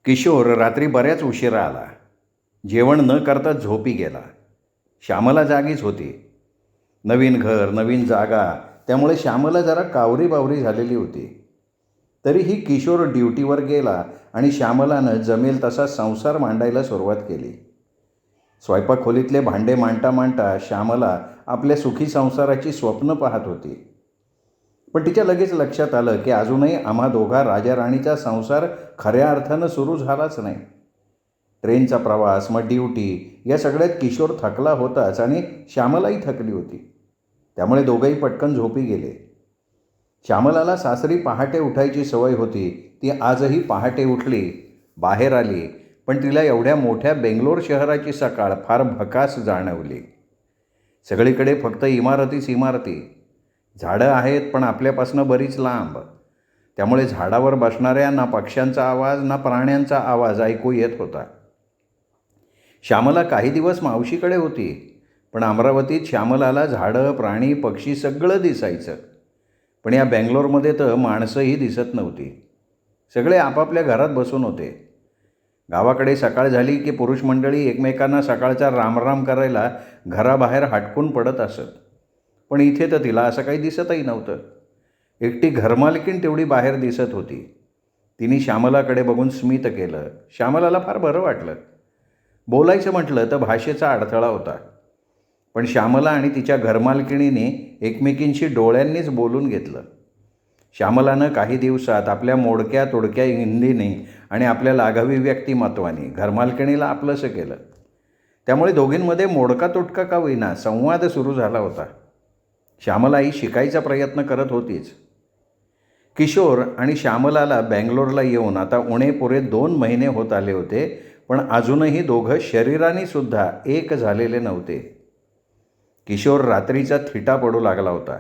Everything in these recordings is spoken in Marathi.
किशोर रात्री बऱ्याच उशिरा आला. जेवण न करता झोपी गेला. श्यामला जागीच होती. नवीन घर, नवीन जागा, त्यामुळे श्यामला जरा कावरी-बावरी झालेली होती. तरीही किशोर ड्युटीवर गेला आणि श्यामलानं जमेल तसा संसार मांडायला सुरुवात केली. स्वयंपाक खोलीतले भांडे मांडता मांडता श्यामला आपल्या सुखी संसाराची स्वप्न पाहत होती. पण तिच्या लगेच लक्षात आलं की अजूनही आम्हा दोघा राजा-राणीचा संसार खऱ्या अर्थानं सुरू झालाच नाही. ट्रेनचा प्रवास, मग ड्युटी, या सगळ्यात किशोर थकला होताच आणि श्यामलाही थकली होती. त्यामुळे दोघंही पटकन झोपी गेले. श्यामलाला सासरी पहाटे उठायची सवय होती. ती आजही पहाटे उठली, बाहेर आली, पण तिला एवढ्या मोठ्या बेंगलोर शहराची सकाळ फार भकास जाणवली. सगळीकडे फक्त इमारतीच इमारती. झाडं आहेत पण आपल्यापासून बरीच लांब. त्यामुळे झाडावर बसणाऱ्या ना पक्ष्यांचा आवाज ना प्राण्यांचा आवाज ऐकू येत होता. श्यामला काही दिवस मावशीकडे होती, पण अमरावतीत श्यामलाला झाडं, प्राणी, पक्षी सगळं दिसायचं. पण या बेंगलोरमध्ये तर माणसंही दिसत नव्हती. सगळे आपापल्या घरात बसून होते. गावाकडे सकाळ झाली की पुरुष मंडळी एकमेकांना सकाळचा रामराम करायला घराबाहेर हटकून पडत असत. पण इथे तर तिला असं काही दिसतही नव्हतं. एकटी घरमालकीण तेवढी बाहेर दिसत होती. तिने श्यामलाकडे बघून स्मित केलं. श्यामलाला फार बरं वाटलं. बोलायचं म्हटलं तर भाषेचा अडथळा होता. पण श्यामला आणि तिच्या घरमालकिणीने एकमेकींशी डोळ्यांनीच बोलून घेतलं. श्यामलानं काही दिवसात आपल्या मोडक्या तोडक्या हिंदीने आणि आपल्या लाघवी व्यक्तिमत्वाने घरमालकिणीला आपलंसं केलं. त्यामुळे दोघींमध्ये मोडका तोडका का होईना संवाद सुरू झाला होता. श्यामलाही शिकायचा प्रयत्न करत होतीच. किशोर आणि श्यामलाला बेंगलोरला येऊन आता उणे पुरे 2 महिने होत आले होते, पण अजूनही दोघं शरीराने सुद्धा एक झालेले नव्हते. किशोर रात्रीचा थिटा पडू लागला होता.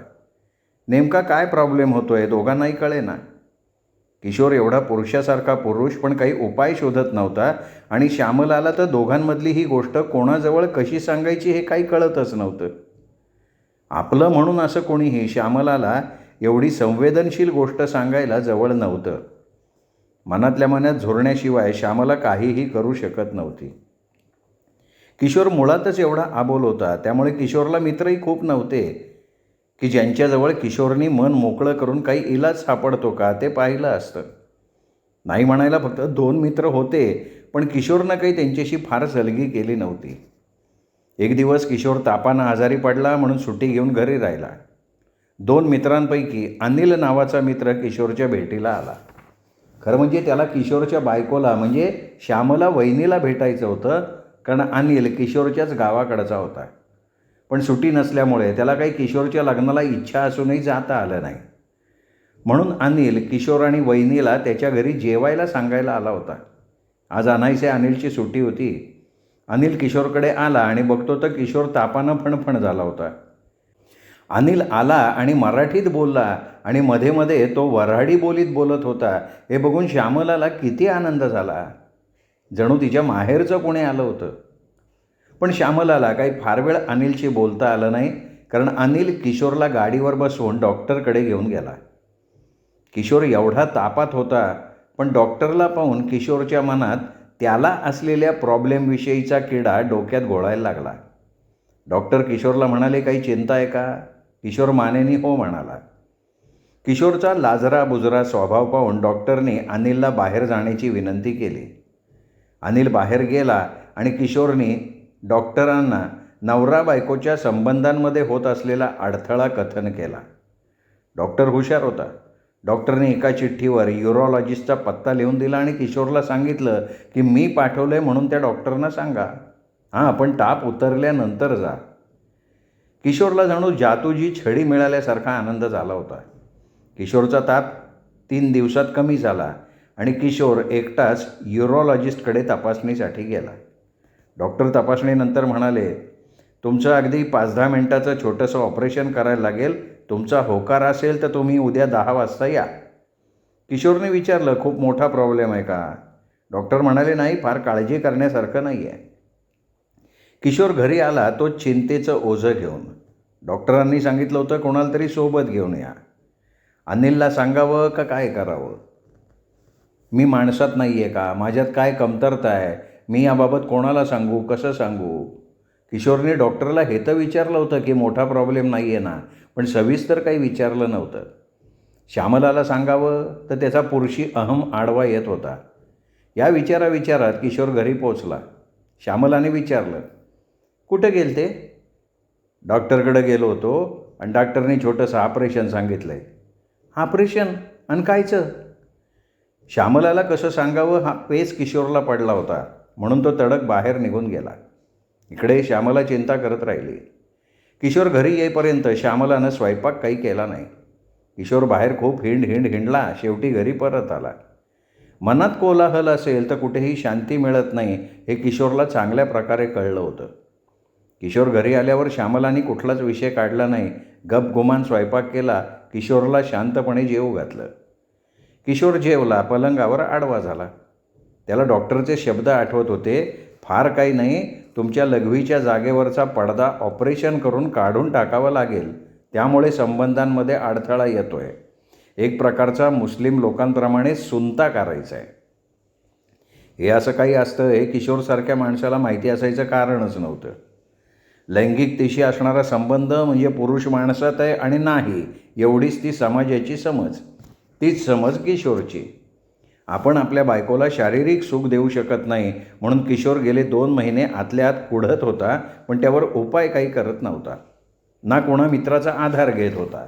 नेमका काय प्रॉब्लेम होतोय दोघांनाही कळेना. किशोर एवढा पुरुषासारखा पुरुष पण काही उपाय शोधत नव्हता आणि श्यामलाला तर दोघांमधली ही गोष्ट कोणाजवळ कशी सांगायची हे काही कळतच नव्हतं. आपलं म्हणून असं कोणीही श्यामलाला एवढी संवेदनशील गोष्ट सांगायला जवळ नव्हतं. मनातल्या मनात झुरण्याशिवाय श्यामला काहीही करू शकत नव्हती. किशोर मुळातच एवढा आबोल होता. त्यामुळे किशोरला मित्रही खूप नव्हते की ज्यांच्याजवळ किशोरनी मन मोकळं करून काही इलाज सापडतो का ते पाहिलं असतं. नाही म्हणायला फक्त 2 मित्र होते, पण किशोरनं काही त्यांच्याशी फार सलगी केली नव्हती. एक दिवस किशोर तापानं आजारी पडला म्हणून सुट्टी घेऊन घरी राहिला. 2 मित्रांपैकी अनिल नावाचा मित्र किशोरच्या भेटीला आला. खरं म्हणजे त्याला किशोरच्या बायकोला म्हणजे श्यामला वहिनीला भेटायचं होतं, कारण अनिल किशोरच्याच गावाकडचा होता. पण सुट्टी नसल्यामुळे त्याला काही किशोरच्या लग्नाला इच्छा असूनही जाता आलं नाही. म्हणून अनिल किशोर आणि वहिनीला त्याच्या घरी जेवायला सांगायला आला होता. आज अनाईसे अनिलची सुट्टी होती. अनिल किशोरकडे आला आणि बघतो तर किशोर तापानं फणफण झाला होता. अनिल आला आणि मराठीत बोलला आणि मध्ये मध्ये तो वऱ्हाडी बोलीत बोलत होता. हे बघून श्यामलाला किती आनंद झाला. जणू तिच्या माहेरचं कोणी आलं होतं. पण श्यामलाला काही फार वेळ अनिलशी बोलता आलं नाही, कारण अनिल किशोरला गाडीवर बसवून डॉक्टरकडे घेऊन गेला. किशोर एवढा तापात होता, पण डॉक्टरला पाहून किशोरच्या मनात त्याला असलेल्या प्रॉब्लेमविषयीचा किडा डोक्यात घोळायला लागला. डॉक्टर किशोरला म्हणाले, काही चिंता आहे का? किशोर मानेनी हो म्हणाला. किशोरचा लाजरा बुजरा स्वभाव पाहून डॉक्टरने अनिलला बाहेर जाण्याची विनंती केली. अनिल बाहेर गेला आणि किशोरने डॉक्टरांना नवरा बायकोच्या संबंधांमध्ये होत असलेला अडथळा कथन केला. डॉक्टर हुशार होता. डॉक्टरने एका चिठ्ठीवर युरोलॉजिस्टचा पत्ता लिहून दिला आणि किशोरला सांगितलं की मी पाठवलंय म्हणून त्या डॉक्टरना सांगा. पण ताप उतरल्यानंतर जा. किशोरला जणू जादूची छडी मिळाल्यासारखा आनंद झाला होता. किशोरचा ताप 3 दिवसात कमी झाला आणि किशोर एकटाच युरोलॉजिस्टकडे तपासणीसाठी गेला. डॉक्टर तपासणीनंतर म्हणाले, तुमचं अगदी 5-10 मिनिटाचं छोटंसं ऑपरेशन करायला लागेल. तुमचा होकार असेल तर तुम्ही उद्या 10 वाजता या. किशोरने विचारलं, खूप मोठा प्रॉब्लेम आहे का? डॉक्टर म्हणाले, नाही, फार काळजी करण्यासारखं नाही आहे. किशोर घरी आला तो चिंतेचं ओझं घेऊन. डॉक्टरांनी सांगितलं होतं कोणाला तरी सोबत घेऊन या. अनिलला सांगावं का काय करावं? मी माणसात नाही आहे का? माझ्यात काय कमतरता आहे? मी याबाबत कोणाला सांगू? कसं सांगू? किशोरने डॉक्टरला हे तर विचारलं होतं की मोठा प्रॉब्लेम नाही आहे ना, पण सविस्तर काही विचारलं नव्हतं. श्यामलाला सांगावं तर त्याचा पुरुषी अहम आडवा येत होता. या विचारात किशोर घरी पोचला. श्यामलाने विचारलं, कुठं गेलते? डॉक्टरकडे गेलो होतो आणि डॉक्टरने छोटंसं ऑपरेशन सांगितलं आहे. ऑपरेशन? आणि कायचं? श्यामलाला कसं सांगावं हा पेच किशोरला पडला होता, म्हणून तो तडक बाहेर निघून गेला. इकडे श्यामला चिंता करत राहिली. किशोर घरी येईपर्यंत श्यामलानं स्वयंपाक काही केला नाही. किशोर बाहेर खूप हिंडला, शेवटी घरी परत आला. मनात कोलाहल असेल तर कुठेही शांती मिळत नाही हे किशोरला चांगल्या प्रकारे कळलं होतं. किशोर घरी आल्यावर श्यामलानी कुठलाच विषय काढला नाही. गपगुमान स्वयंपाक केला. किशोरला शांतपणे जेवू घातलं. किशोर जेवला, पलंगावर आडवा झाला. त्याला डॉक्टरचे शब्द आठवत होते, फार काही नाही, तुमच्या लघवीच्या जागेवरचा पडदा ऑपरेशन करून काढून टाकावा लागेल, त्यामुळे संबंधांमध्ये अडथळा येतोय. एक प्रकारचा मुस्लिम लोकांप्रमाणे सुनता करायचा आहे. हे असं काही असतं हे किशोरसारख्या माणसाला माहिती असायचं कारणच नव्हतं. लैंगिकतेशी असणारा संबंध म्हणजे पुरुष माणसात आहे आणि नाही एवढीच ती समाजाची समज. तीच समज किशोरची. आपण आपल्या बायकोला शारीरिक सुख देऊ शकत नाही म्हणून किशोर गेले 2 महिने आतल्या आत कुढत होता, पण त्यावर उपाय काही करत नव्हता. ना कोणा मित्राचा आधार घेत होता.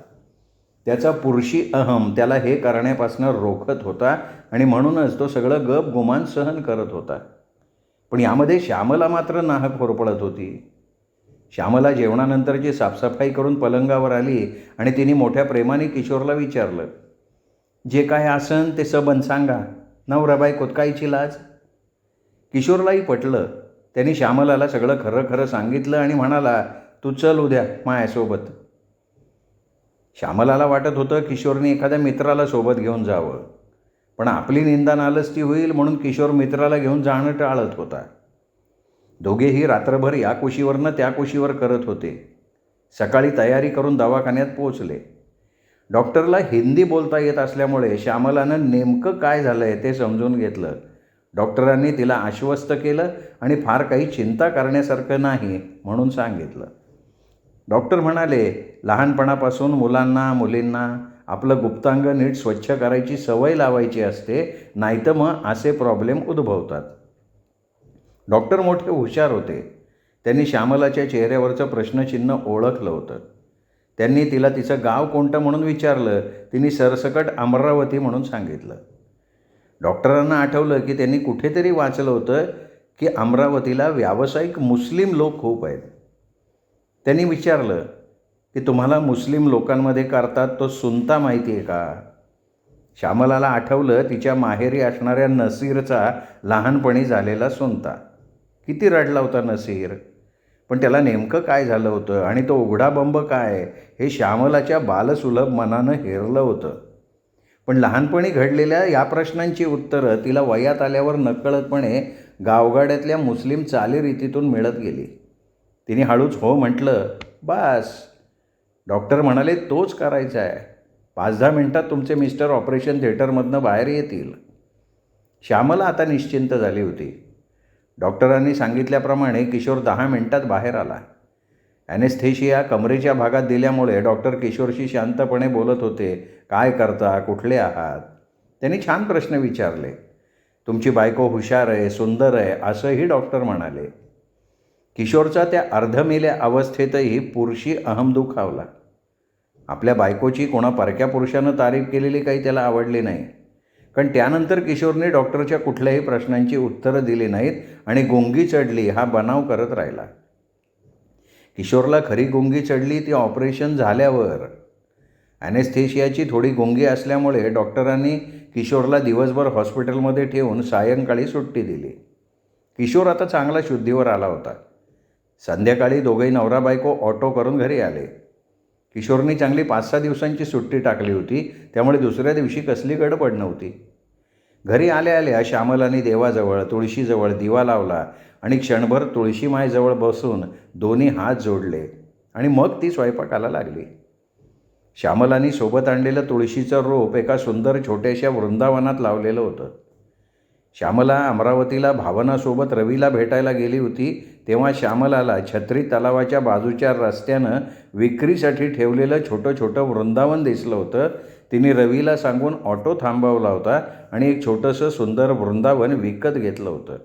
त्याचा पुरुषी अहम त्याला हे करण्यापासून रोखत होता आणि म्हणूनच तो सगळं गपगुमान सहन करत होता. पण यामध्ये श्यामला मात्र नाहक होरपळत होती. श्यामला जेवणानंतरची साफसफाई करून पलंगावर आली आणि तिने मोठ्या प्रेमाने किशोरला विचारलं, जे काय आसन ते सबन सांगा, नवरा बायकोत कायची लाज? किशोरलाही पटलं. त्यांनी श्यामलाला सगळं खरं सांगितलं आणि म्हणाला, तू चल उद्या माझ्यासोबत. श्यामलाला वाटत होतं किशोरने एखाद्या मित्राला सोबत घेऊन जावं, पण आपली निंदा नालस्ती होईल म्हणून किशोर मित्राला घेऊन जाणं टाळत होता. दोघेही रात्रभर या कुशीवरनं त्या कुशीवर करत होते. सकाळी तयारी करून दवाखान्यात पोचले. डॉक्टरला हिंदी बोलता येत असल्यामुळे श्यामलानं नेमकं काय झालं आहे ते समजून घेतलं. डॉक्टरांनी तिला आश्वस्त केलं आणि फार काही चिंता करण्यासारखं नाही म्हणून सांगितलं. डॉक्टर म्हणाले, लहानपणापासून मुलांना मुलींना आपलं गुप्तांग नीट स्वच्छ करायची सवय लावायची असते, नाहीतर मग असे प्रॉब्लेम उद्भवतात. डॉक्टर मोठे हुशार होते. त्यांनी श्यामलाच्या चेहऱ्यावरचं प्रश्नचिन्ह ओळखलं होतं. त्यांनी तिला तिचं गाव कोणतं म्हणून विचारलं. तिने सरसकट अमरावती म्हणून सांगितलं. डॉक्टरांना आठवलं की त्यांनी कुठेतरी वाचलं होतं की अमरावतीला व्यावसायिक मुस्लिम लोक खूप आहेत. त्यांनी विचारलं की तुम्हाला मुस्लिम लोकांमध्ये करतात तो सुनता माहिती आहे का? श्यामलाला आठवलं तिच्या माहेरी असणाऱ्या नसीरचा लहानपणी झालेला सुनता. किती रडला होता नसीर. पण त्याला नेमकं काय झालं होतं आणि तो उघडा बंब काय हे श्यामलाच्या बालसुलभ मनानं हेरलं होतं. पण लहानपणी घडलेल्या या प्रश्नांची उत्तरं तिला वयात आल्यावर नकळतपणे गावगाड्यातल्या मुस्लिम चालीरीतीतून मिळत गेली. तिने हळूच हो म्हटलं. बास. डॉक्टर म्हणाले, तोच करायचा आहे. 5-10 मिनटात तुमचे मिस्टर ऑपरेशन थिएटरमधनं बाहेर येतील. श्यामला आता निश्चिंत झाली होती. डॉक्टरांनी सांगितल्याप्रमाणे किशोर 10 मिनिटात बाहेर आला. ॲनेस्थेशिया कमरेच्या भागात दिल्यामुळे डॉक्टर किशोरशी शांतपणे बोलत होते. काय करता? कुठले आहात? त्यांनी छान प्रश्न विचारले. तुमची बायको हुशार आहे, सुंदर आहे, असंही डॉक्टर म्हणाले. किशोरचा त्या अर्धमेल्या अवस्थेतही पुरुषी अहम दुखावला. आपल्या बायकोची कोणा परक्या पुरुषानं तारीफ केलेली काही त्याला आवडली नाही. कारण त्यानंतर किशोरने डॉक्टरच्या कुठल्याही प्रश्नांची उत्तरं दिली नाहीत आणि गुंगी चढली हा बनाव करत राहिला. किशोरला खरी गुंगी चढली ती ऑपरेशन झाल्यावर. ॲनेस्थेशियाची थोडी गुंगी असल्यामुळे डॉक्टरांनी किशोरला दिवसभर हॉस्पिटलमध्ये ठेवून सायंकाळी सुट्टी दिली. किशोर आता चांगला शुद्धीवर आला होता. संध्याकाळी दोघेही नवरा बायको ऑटो करून घरी आले. किशोरने चांगली 5-6 दिवसांची सुट्टी टाकली होती, त्यामुळे दुसऱ्या दिवशी कसली गडबड नव्हती. घरी आल्या श्यामलाने देवाजवळ तुळशीजवळ दिवा लावला आणि क्षणभर तुळशीमायजवळ बसून दोन्ही हात जोडले आणि मग ती स्वयंपाकाला लागली. श्यामलाने सोबत आणलेलं तुळशीचं रोप एका सुंदर छोट्याशा वृंदावनात लावलेलं होतं. श्यामला अमरावतीला भावनासोबत रवीला भेटायला गेली होती तेव्हा श्यामलाला छत्री तलावाच्या बाजूच्या रस्त्यानं विक्रीसाठी ठेवलेलं छोटं छोटं वृंदावन दिसलं होतं. तिने रवीला सांगून ऑटो थांबवला होता आणि एक छोटंसं सुंदर वृंदावन विकत घेतलं होतं.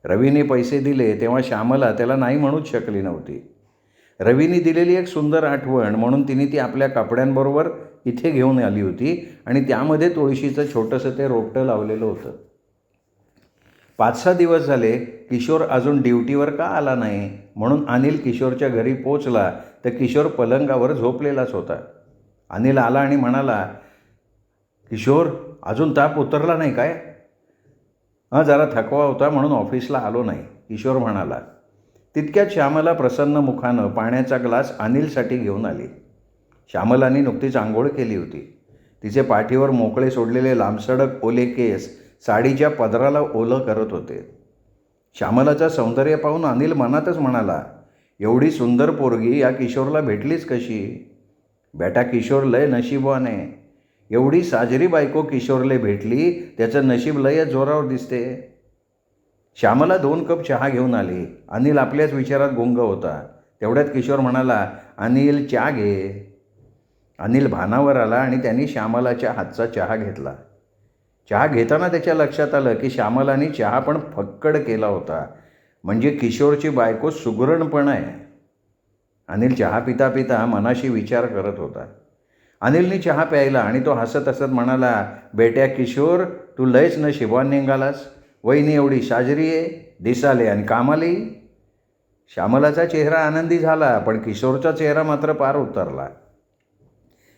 रवीने पैसे दिले तेव्हा श्यामला त्याला नाही म्हणूच शकली नव्हती. रवीने दिलेली एक सुंदर आठवण म्हणून तिने ती आपल्या कपड्यांबरोबर इथे घेऊन आली होती आणि त्यामध्ये तुळशीचं छोटंसं ते रोपटं लावलेलं होतं. 5-6 दिवस झाले किशोर अजून ड्युटीवर का आला नाही म्हणून अनिल किशोरच्या घरी पोचला तर किशोर पलंगावर झोपलेलाच होता. अनिल आला आणि म्हणाला, किशोर अजून ताप उतरला नाही काय? जरा थकवा होता म्हणून ऑफिसला आलो नाही, किशोर म्हणाला. तितक्यात श्यामला प्रसन्न मुखानं पाण्याचा ग्लास अनिलसाठी घेऊन आली. श्यामलाने नुकतीच आंघोळ केली होती. तिचे पाठीवर मोकळे सोडलेले लांबसडक ओले केस साडीच्या पदराला ओलं करत होते. श्यामलाचं सौंदर्य पाहून अनिल मनातच म्हणाला, एवढी सुंदर पोरगी या किशोरला भेटलीच कशी? बेटा किशोर लय नशीबवान आहे. एवढी साजरी बायको किशोरले भेटली, त्याचं नशीब लयच जोरावर दिसते. श्यामला 2 कप चहा घेऊन आली. अनिल आपल्याच विचारात गुंग होता. तेवढ्यात किशोर म्हणाला, अनिल चहा घे. अनिल भानावर आला आणि त्यांनी श्यामलाच्या हातचा चहा घेतला. चहा घेताना त्याच्या लक्षात आलं की श्यामलाने चहा पण फक्कड केला होता, म्हणजे किशोरची बायको सुगरण पण आहे. अनिल चहा पिता पिता मनाशी विचार करत होता. अनिलने चहा प्यायला आणि तो हसत हसत म्हणाला, बेट्या किशोर तू लयच नशिबवान निघालास. वहिनी एवढी साजरी आहे, दिसाले आणि कामाली. श्यामलाचा चेहरा आनंदी झाला पण किशोरचा चेहरा मात्र पार उतरला.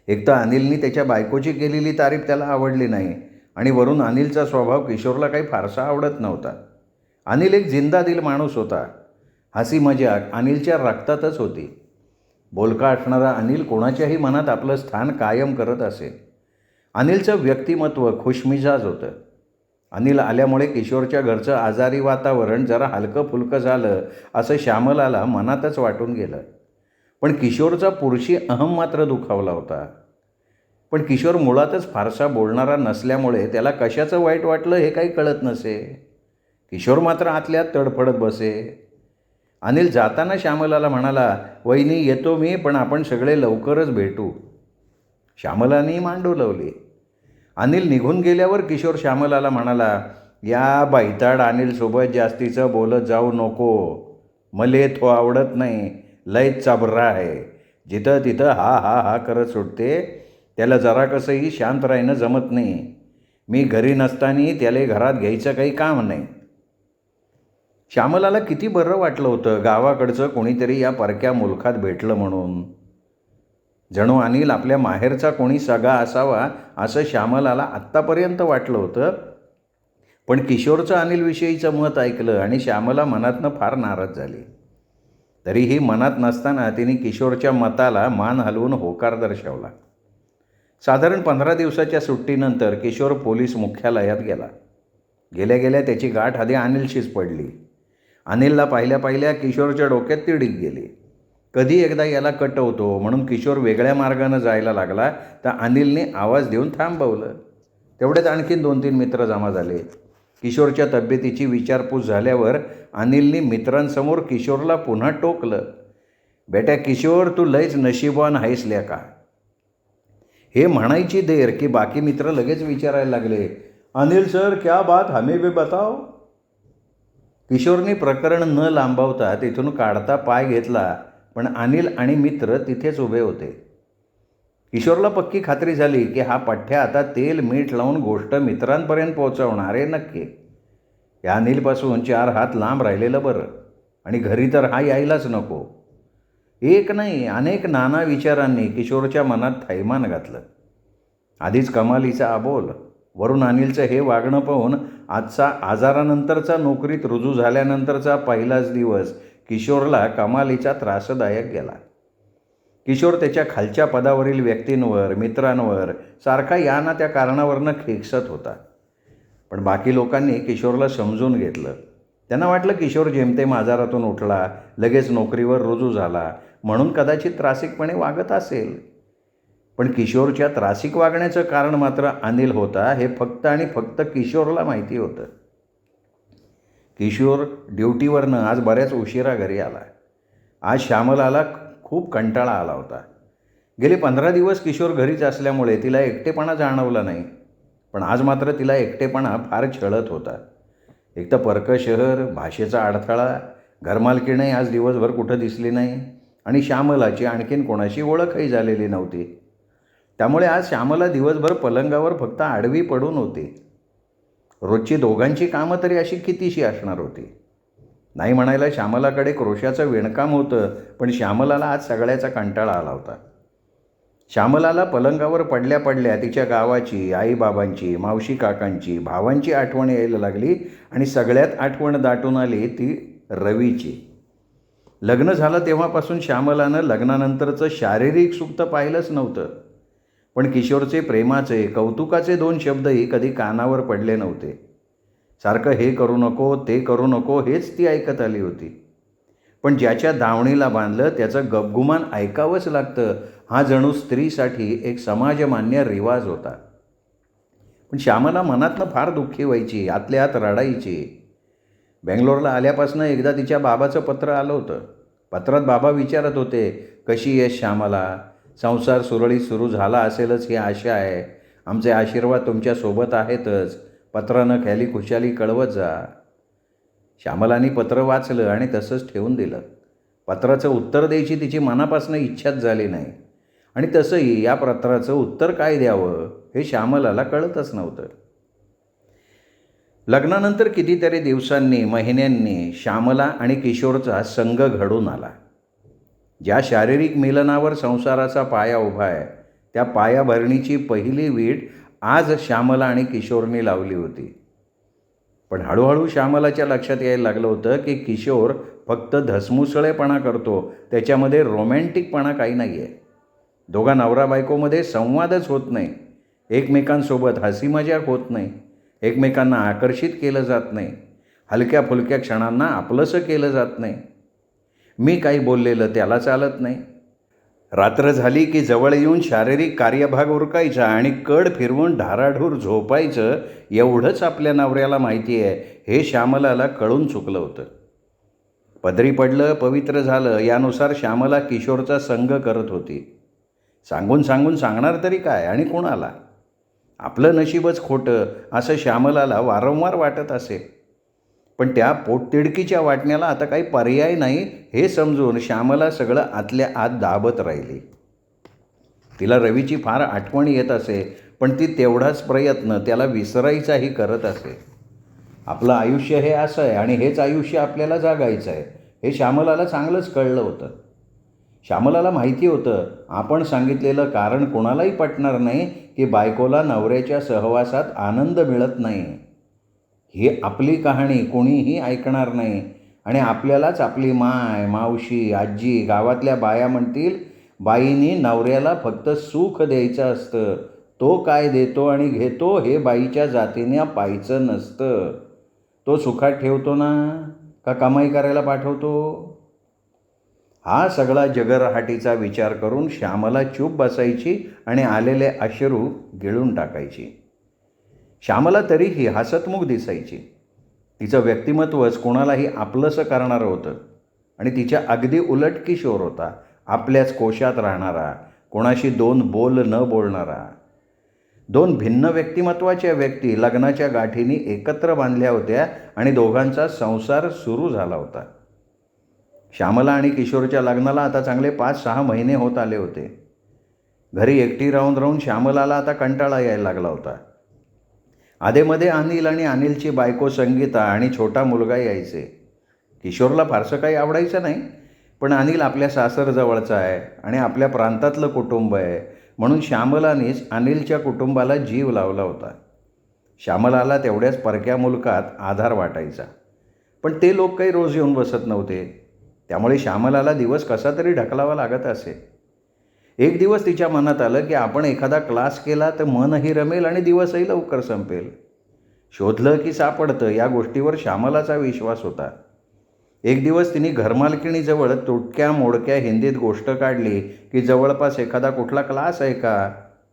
एक तर अनिलनी त्याच्या बायकोची केलेली तारीफ त्याला आवडली नाही आणि वरून अनिलचा स्वभाव किशोरला काही फारसा आवडत नव्हता. अनिल एक जिंदादिल माणूस होता. हसी मजाक अनिलच्या रक्तातच होती. बोलका असणारा अनिल कोणाच्याही मनात आपलं स्थान कायम करत असे. अनिलचं व्यक्तिमत्व खुशमिजाज होतं. अनिल आल्यामुळे किशोरच्या घरचं आजारी वातावरण जरा हलकं फुलकं झालं असं श्यामलाला मनातच वाटून गेलं. पण किशोरचा पुरुषी अहम मात्र दुखावला होता. पण किशोर मुळातच फारसा बोलणारा नसल्यामुळे त्याला कशाचं वाईट वाटलं हे काही कळत नसे. किशोर मात्र आतल्यात तडफडत बसे. अनिल जाताना श्यामलाला म्हणाला, वहिनी येतो मी, पण आपण सगळे लवकरच भेटू. श्यामलाने मान डोलावली. अनिल निघून गेल्यावर किशोर श्यामलाला म्हणाला, या बैताड अनिलसोबत जास्तीचं बोलत जाऊ नको. मले तो आवडत नाही, लयच चाबरा आहे. जिथं तिथं हा हा हा करत सुटते. त्याला जरा कसंही शांत राहणं जमत नाही. मी घरी नसताना त्याला घरात घ्यायचं काही काम नाही. श्यामलाला किती बरं वाटलं होतं गावाकडचं कोणीतरी या परक्या मुलखात भेटलं म्हणून. जणू अनिल आपल्या माहेरचा कोणी सगा असावा असं श्यामलाला आत्तापर्यंत वाटलं होतं. पण किशोरचं अनिलविषयीचं मत ऐकलं आणि श्यामला मनातनं फार नाराज झाली. तरीही मनात नसताना तिने किशोरच्या मताला मान हलवून होकार दर्शवला. साधारण 15 दिवसाच्या सुट्टीनंतर किशोर पोलीस मुख्यालयात गेला. गेल्या गेल्या त्याची गाठ आधी अनिलशीच पडली. अनिलला पाहिल्या पाहिल्या किशोरच्या डोक्यात तिडीक गेली. कधी एकदा याला कटवतो म्हणून किशोर वेगळ्या मार्गानं जायला लागला तर अनिलने आवाज देऊन थांबवलं. तेवढ्यात आणखीन 2-3 मित्र जमा झाले. किशोरच्या तब्येतीची विचारपूस झाल्यावर अनिलने मित्रांसमोर किशोरला पुन्हा टोकलं, बेटा किशोर तू लयच नशीबवान आहेस का? हे म्हणायची देर की बाकी मित्र लगेच विचारायला लागले, अनिल सर क्या बात हमें भी बताओ. किशोरने प्रकरण न लांबवता तिथून काढता पाय घेतला पण अनिल आणि मित्र तिथेच उभे होते. किशोरला पक्की खात्री झाली की हा पठ्ठ्या आता तेल मीठ लावून गोष्ट मित्रांपर्यंत पोहोचवणार आहे नक्की. या अनिलपासून 4 हात लांब राहिलेलं बरं आणि घरी तर हा यायलाच नको. एक नाही अनेक नाना विचारांनी किशोरच्या मनात थैमान घातलं. आधीच कमालीचा अबोल, वरून अनिलचं हे वागणं पाहून आजचा आजारानंतरचा नोकरीत रुजू झाल्यानंतरचा पहिलाच दिवस किशोरला कमालीचा त्रासदायक गेला. किशोर त्याच्या खालच्या पदावरील व्यक्तींवर मित्रांवर सारखा या ना त्या कारणावरनं खेकसत होता. पण बाकी लोकांनी किशोरला समजून घेतलं. त्यांना वाटलं किशोर जेमतेम आजारातून उठला, लगेच नोकरीवर रुजू झाला म्हणून कदाचित त्रासिकपणे वागत असेल. पण किशोरच्या त्रासिक वागण्याचं कारण मात्र अनिल होता हे फक्त आणि फक्त किशोरला माहिती होतं. किशोर ड्युटीवरनं आज बऱ्याच उशिरा घरी आला. आज श्यामलाला खूप कंटाळा आला होता. गेले 15 दिवस किशोर घरीच असल्यामुळे तिला एकटेपणा जाणवला नाही. पण आज मात्र तिला एकटेपणा फार छळत होता. एक तर परकं शहर, भाषेचा अडथळा, घरमालकीणही आज दिवसभर कुठं दिसली नाही आणि श्यामलाची आणखीन कोणाशी ओळखही झालेली नव्हती. त्यामुळे आज श्यामला दिवसभर पलंगावर फक्त आडवी पडून होती. रोजची दोघांची कामं तरी अशी कितीशी असणार होती. नाही म्हणायला श्यामलाकडे क्रोशाचं विणकाम होतं, पण श्यामलाला आज सगळ्याचा कंटाळा आला होता. श्यामलाला पलंगावर पडल्या पडल्या तिच्या गावाची, आईबाबांची, मावशी काकांची, भावांची आठवण यायला लागली आणि सगळ्यात आठवण दाटून आली ती रवीची. लग्न झालं तेव्हापासून श्यामलानं लग्नानंतरचं शारीरिक सुख तर पाहिलंच नव्हतं, पण किशोरचे प्रेमाचे, कौतुकाचे 2 शब्दही कधी कानावर पडले नव्हते. सारखं हे करू नको, ते करू नको हेच ती ऐकत आली होती. पण ज्याच्या दावणीला बांधलं त्याचं गपगुमान ऐकावंच लागतं, हा जणू स्त्रीसाठी एक समाजमान्य रिवाज होता. पण श्यामला मनातनं फार दुःखी व्हायची, आतल्या आत रडायची. बेंगलोरला आल्यापासून एकदा तिच्या बाबाचं पत्र आलं होतं. पत्रात बाबा विचारत होते, कशी आहेस श्यामला? संसार सुरळीत सुरू झाला असेलच ही आशा आहे. आमचे आशीर्वाद तुमच्यासोबत आहेतच. पत्रानं ख्याली खुशाली कळवत जा. श्यामलानी पत्र वाचलं आणि तसंच ठेवून दिलं. पत्राचं उत्तर द्यायची तिची मनापासून इच्छाच झाली नाही आणि तसंही या पत्राचं उत्तर काय द्यावं हे श्यामलाला कळतच नव्हतं. लग्नानंतर कितीतरी दिवसांनी, महिन्यांनी श्यामला आणि किशोरचा संग घडून आला. ज्या शारीरिक मिलनावर संसाराचा पाया उभा आहे, त्या पायाभरणीची पहिली वीट आज श्यामला आणि किशोरने लावली होती. पण हळूहळू श्यामलाच्या लक्षात यायला लागलं होतं की किशोर फक्त धसमुसळेपणा करतो, त्याच्यामध्ये रोमॅन्टिकपणा काही नाही आहे. दोघा नवरा बायकोमध्ये संवादच होत नाही, एकमेकांसोबत हसी मजाक होत नाही, एकमेकांना आकर्षित केलं जात नाही, हलक्या फुलक्या क्षणांना आपलंसं केलं जात नाही. मी काही बोललेलं त्याला चालत नाही. रात्र झाली की जवळ येऊन शारीरिक कार्यभाग उरकायचा आणि कड फिरवून ढाराढूर झोपायचं, एवढंच आपल्या नवऱ्याला माहिती आहे हे श्यामलाला कळून चुकलं होतं. पदरी पडलं, पवित्र झालं यानुसार श्यामला किशोरचा संग करत होती. सांगून सांगून सांगणार तरी काय आणि कोणाला? आपलं नशीबच खोटं असं श्यामलाला वारंवार वाटत असे. पण त्या पोटतिडकीच्या वाटण्याला आता काही पर्याय नाही हे समजून श्यामला सगळं आतल्या आत दाबत राहिली. तिला रवीची फार आठवण येत असे, पण ती तेवढाच प्रयत्न त्याला विसरायचाही करत असे. आपलं आयुष्य हे असं आहे आणि हेच आयुष्य आपल्याला जगायचं आहे हे श्यामलाला चांगलंच कळलं होतं. श्यामलाला माहिती होतं आपण सांगितलेलं कारण कोणालाही पटणार नाही की बायकोला नवऱ्याच्या सहवासात आनंद मिळत नाही. ही आपली कहाणी कोणीही ऐकणार नाही आणि आपल्यालाच आपली माय, मावशी, आजी, गावातल्या बाया म्हणतील, बाईंनी नवऱ्याला फक्त सुख द्यायचं असतं, तो काय देतो आणि घेतो हे बाईच्या जातीने पाहायचं नसतं. तो सुखात ठेवतो ना का कमाई करायला पाठवतो? हा सगळा जगरहाटीचा विचार करून श्यामला चूप बसायची आणि आलेले अश्रू गिळून टाकायची. श्यामला तरीही हसतमुख दिसायची. तिचं व्यक्तिमत्वच कोणालाही आपलंसं करणारं होतं आणि तिच्या अगदी उलट किशोर होता, आपल्याच कोशात राहणारा, कोणाशी 2 बोल न बोलणारा. 2 भिन्न व्यक्तिमत्वाच्या व्यक्ती लग्नाच्या गाठीनी एकत्र बांधल्या होत्या आणि दोघांचा संसार सुरू झाला होता. श्यामला आणि किशोरच्या लग्नाला आता चांगले 5-6 महिने होत आले होते. घरी एकटी राहून राहून श्यामलाला आता कंटाळा यायला लागला होता. आधेमध्ये अनिल आणि अनिलची बायको संगीता आणि छोटा मुलगा यायचे. किशोरला फारसं काही आवडायचं नाही, पण अनिल आपल्या सासरजवळचा आहे आणि आपल्या प्रांतातलं कुटुंब आहे म्हणून श्यामलानेच अनिलच्या कुटुंबाला जीव लावला होता. श्यामलाला तेवढ्याच परक्या मुलकात आधार वाटायचा, पण ते लोक काही रोज येऊन बसत नव्हते. त्यामुळे श्यामलाला दिवस कसा तरी ढकलावा लागत असे. एक दिवस तिच्या मनात आलं की आपण एखादा क्लास केला तर मनही रमेल आणि दिवसही लवकर संपेल. शोधलं की सापडतं या गोष्टीवर श्यामलाचा विश्वास होता. एक दिवस तिने घरमालकिणीजवळ तुटक्या मोडक्या हिंदीत गोष्ट काढली की जवळपास एखादा कुठला क्लास आहे का,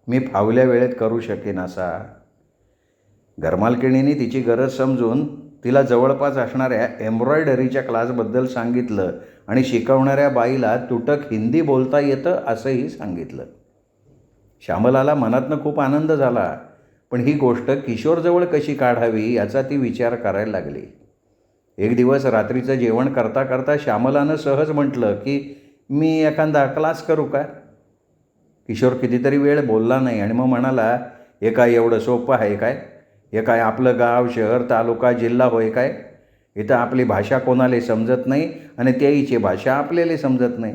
मी फावल्या वेळेत करू शकेन असा. घरमालकिणीने तिची गरज समजून तिला जवळपास असणाऱ्या एम्ब्रॉयडरीच्या क्लासबद्दल सांगितलं आणि शिकवणाऱ्या बाईला तुटक हिंदी बोलता येतं असंही सांगितलं. श्यामलाला मनातनं खूप आनंद झाला, पण ही गोष्ट किशोरजवळ कशी काढावी याचा ती विचार करायला लागली. एक दिवस रात्रीचं जेवण करता करता श्यामलानं सहज म्हटलं की मी एखादा क्लास करू का. किशोर कितीतरी वेळ बोलला नाही आणि मग म्हणाला, हे काय एवढं सोपं आहे काय, हे काय आपलं गाव शहर तालुका जिल्हा होय काय, इथं आपली भाषा कोणाला समजत नाही आणि त्याईची भाषा आपल्याला समजत नाही.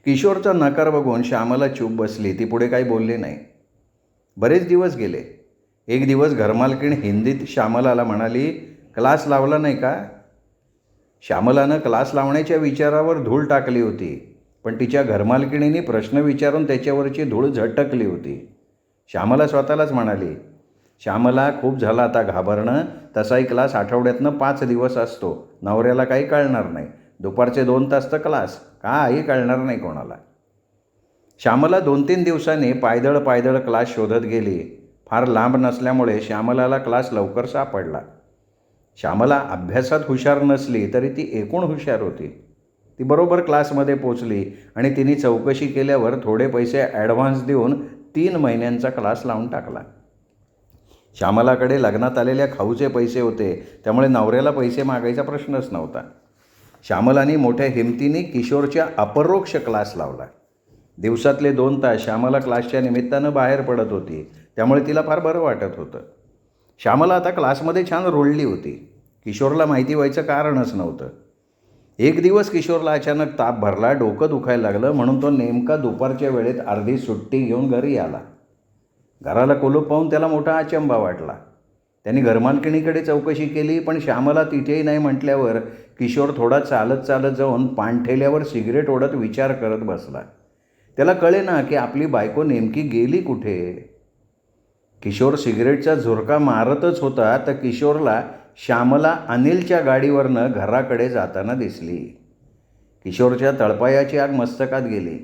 किशोरचा नकार बघून श्यामला चूप बसली. ती पुढे काही बोलली नाही. बरेच दिवस गेले. एक दिवस घरमालकीण हिंदीत श्यामलाला म्हणाली, क्लास लावला नाही का. श्यामलानं क्लास लावण्याच्या विचारावर धूळ टाकली होती, पण तिच्या घरमालकिणीने प्रश्न विचारून त्याच्यावरची धूळ झटकली होती. श्यामला स्वतःलाच म्हणाली, श्यामला खूप झालं आता घाबरणं, तसाही क्लास आठवड्यातनं 5 दिवस असतो, नवऱ्याला काही कळणार नाही, दुपारचे 2 तास तर क्लास, काही कळणार नाही कोणाला. श्यामला 2-3 दिवसांनी पायदळ क्लास शोधत गेली. फार लांब नसल्यामुळे श्यामलाला क्लास लवकर सापडला. श्यामला अभ्यासात हुशार नसली तरी ती एकूण हुशार होती. ती बरोबर क्लासमध्ये पोचली आणि तिने चौकशी केल्यावर थोडे पैसे ॲडव्हान्स देऊन 3 महिन्यांचा क्लास लावून टाकला. श्यामलाकडे लग्नात आलेल्या खाऊचे पैसे होते, त्यामुळे नवऱ्याला पैसे मागायचा प्रश्नच नव्हता. श्यामलाने मोठ्या हिमतीने किशोरच्या अपरोक्ष क्लास लावला. दिवसातले 2 तास श्यामला क्लासच्या निमित्तानं बाहेर पडत होती, त्यामुळे तिला फार बरं वाटत होतं. श्यामला आता क्लासमध्ये छान रुळली होती. किशोरला माहिती व्हायचं कारणच नव्हतं. एक दिवस किशोरला अचानक ताप भरला, डोकं दुखायला लागलं, म्हणून तो नेमका दुपारच्या वेळेत अर्धी सुट्टी घेऊन घरी आला. घराला कुलूप पाहून त्याला मोठा अचंबा वाटला. त्यांनी घरमालकिणीकडे चौकशी केली, पण श्यामला तिथेही नाही म्हटल्यावर किशोर थोडा चालत जाऊन पाणठेल्यावर सिगरेट ओढत विचार करत बसला. त्याला कळेना की आपली बायको नेमकी गेली कुठे. किशोर सिगरेटचा झुरका मारतच होता तर किशोरला श्यामला अनिलच्या गाडीवरनं घराकडे जाताना दिसली. किशोरच्या तळपायाची आग मस्तकात गेली.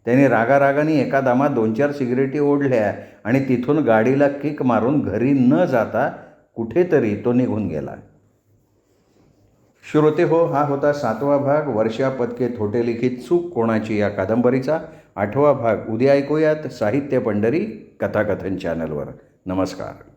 त्याने रागारागाने एका दामात 2-4 सिगरेटी ओढल्या आणि तिथून गाडीला किक मारून घरी न जाता कुठेतरी तो निघून गेला. श्रोते हो, हा होता 7वा भाग वर्षा पत्के थोटे लिखित चूक कोणाची या कादंबरीचा. 8वा भाग उद्या ऐकूयात साहित्य पंढरी कथाकथन चॅनलवर. नमस्कार.